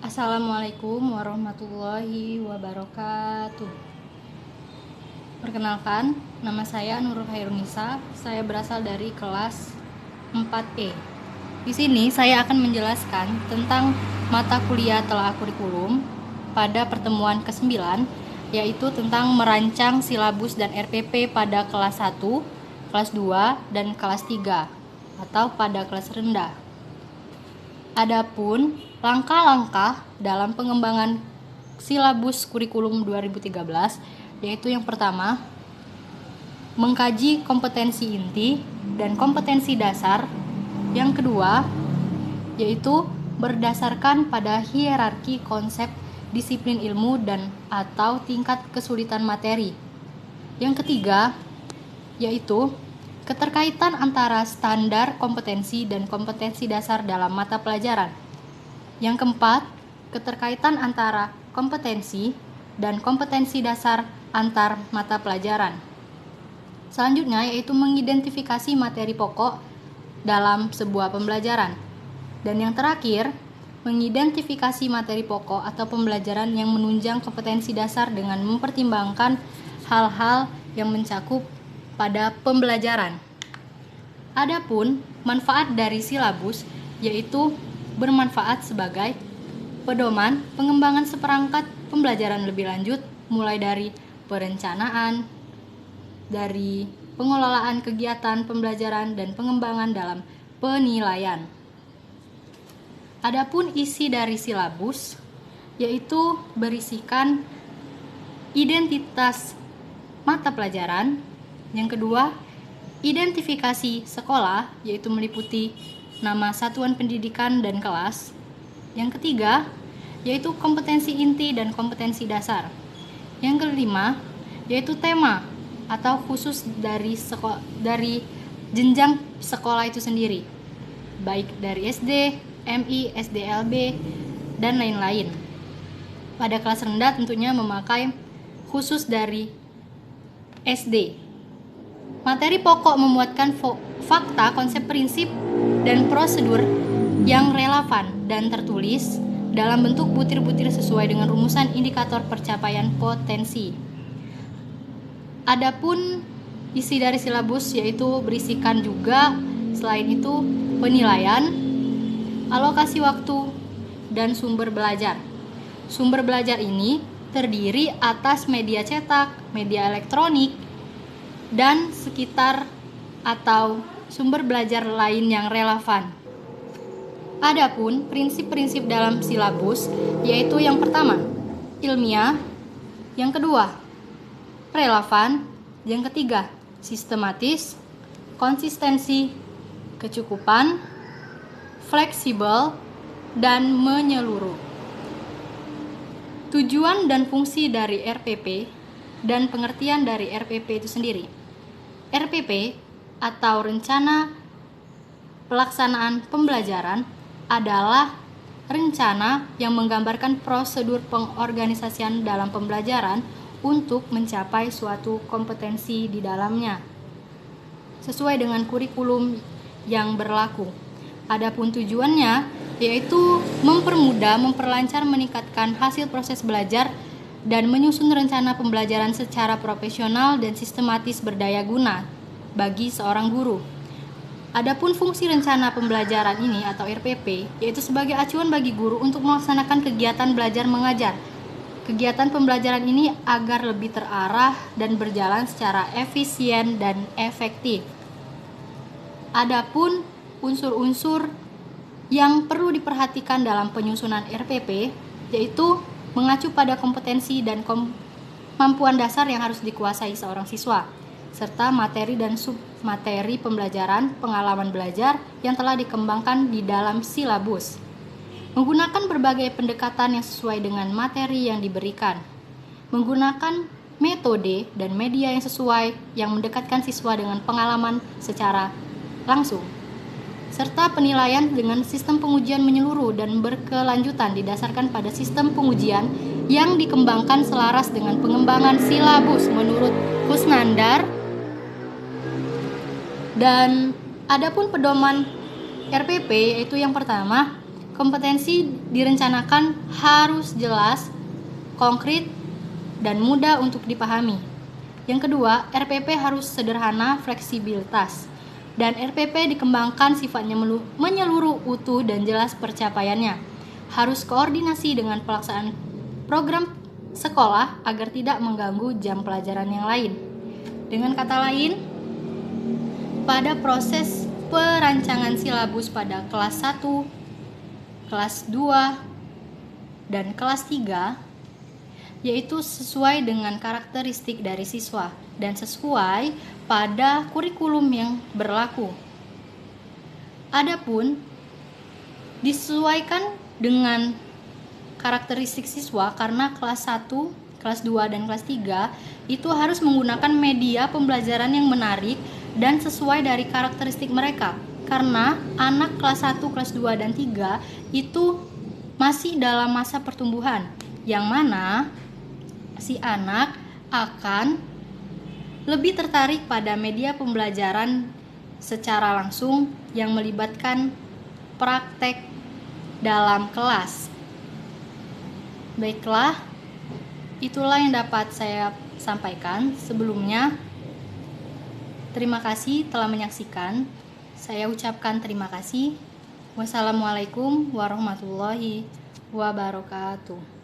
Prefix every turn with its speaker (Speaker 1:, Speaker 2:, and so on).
Speaker 1: Assalamualaikum warahmatullahi wabarakatuh. Perkenalkan, nama saya Nurul Hairunisa. Saya berasal dari kelas 4E. Di sini saya akan menjelaskan tentang mata kuliah telah kurikulum pada pertemuan ke-9, yaitu tentang merancang silabus dan RPP pada kelas 1, kelas 2, dan kelas 3, atau pada kelas rendah. Adapun langkah-langkah dalam pengembangan silabus kurikulum 2013, yaitu yang pertama, mengkaji kompetensi inti dan kompetensi dasar. Yang kedua, yaitu berdasarkan pada hierarki konsep disiplin ilmu dan atau tingkat kesulitan materi. Yang ketiga, yaitu keterkaitan antara standar kompetensi dan kompetensi dasar dalam mata pelajaran. Yang keempat, keterkaitan antara kompetensi dan kompetensi dasar antar mata pelajaran. Selanjutnya yaitu mengidentifikasi materi pokok dalam sebuah pembelajaran. Dan yang terakhir, mengidentifikasi materi pokok atau pembelajaran yang menunjang kompetensi dasar dengan mempertimbangkan hal-hal yang mencakup pada pembelajaran. Adapun manfaat dari silabus yaitu bermanfaat sebagai pedoman pengembangan seperangkat pembelajaran lebih lanjut, mulai dari perencanaan, dari pengelolaan kegiatan pembelajaran dan pengembangan dalam penilaian. Adapun isi dari silabus yaitu berisikan identitas mata pelajaran. Yang kedua, identifikasi sekolah, yaitu meliputi nama satuan pendidikan dan kelas. Yang ketiga, yaitu kompetensi inti dan kompetensi dasar. Yang kelima, yaitu tema atau khusus dari jenjang sekolah itu sendiri, baik dari SD, MI, SDLB, dan lain-lain. Pada kelas rendah tentunya memakai khusus dari SD. Materi pokok memuatkan fakta, konsep, prinsip, dan prosedur yang relevan dan tertulis dalam bentuk butir-butir sesuai dengan rumusan indikator percapaian potensi. Adapun isi dari silabus yaitu berisikan juga selain itu penilaian, alokasi waktu, dan sumber belajar. Sumber belajar ini terdiri atas media cetak, media elektronik, dan sekitar atau sumber belajar lain yang relevan. Adapun prinsip-prinsip dalam silabus yaitu yang pertama, ilmiah, yang kedua, relevan, yang ketiga, sistematis, konsistensi, kecukupan, fleksibel, dan menyeluruh. Tujuan dan fungsi dari RPP dan pengertian dari RPP itu sendiri. RPP atau Rencana Pelaksanaan Pembelajaran adalah rencana yang menggambarkan prosedur pengorganisasian dalam pembelajaran untuk mencapai suatu kompetensi di dalamnya sesuai dengan kurikulum yang berlaku. Adapun tujuannya yaitu mempermudah, memperlancar, meningkatkan hasil proses belajar dan menyusun rencana pembelajaran secara profesional dan sistematis berdaya guna bagi seorang guru. Adapun fungsi rencana pembelajaran ini atau RPP yaitu sebagai acuan bagi guru untuk melaksanakan kegiatan belajar mengajar. Kegiatan pembelajaran ini agar lebih terarah dan berjalan secara efisien dan efektif. Adapun unsur-unsur yang perlu diperhatikan dalam penyusunan RPP yaitu mengacu pada kompetensi dan kemampuan dasar yang harus dikuasai seorang siswa, serta materi dan submateri pembelajaran, pengalaman belajar yang telah dikembangkan di dalam silabus. Menggunakan berbagai pendekatan yang sesuai dengan materi yang diberikan. Menggunakan metode dan media yang sesuai yang mendekatkan siswa dengan pengalaman secara langsung. Serta penilaian dengan sistem pengujian menyeluruh dan berkelanjutan didasarkan pada sistem pengujian yang dikembangkan selaras dengan pengembangan silabus menurut Kusnandar. Dan adapun pedoman RPP yaitu yang pertama, Kompetensi direncanakan harus jelas, konkret, dan mudah untuk dipahami. Yang kedua, RPP harus sederhana, fleksibilitas. Dan RPP dikembangkan sifatnya menyeluruh, utuh, dan jelas pencapaiannya. Harus koordinasi dengan pelaksanaan program sekolah agar tidak mengganggu jam pelajaran yang lain. Dengan kata lain, pada proses perancangan silabus pada kelas 1, kelas 2, dan kelas 3, yaitu sesuai dengan karakteristik dari siswa dan sesuai pada kurikulum yang berlaku. Adapun disesuaikan dengan karakteristik siswa karena kelas 1, kelas 2, dan kelas 3 itu harus menggunakan media pembelajaran yang menarik dan sesuai dari karakteristik mereka. Karena anak kelas 1, kelas 2, dan 3 itu masih dalam masa pertumbuhan, yang mana si anak akan lebih tertarik pada media pembelajaran secara langsung yang melibatkan praktek dalam kelas. Baiklah, itulah yang dapat saya sampaikan. Sebelumnya, terima kasih telah menyaksikan. Saya ucapkan terima kasih. Wassalamualaikum warahmatullahi wabarakatuh.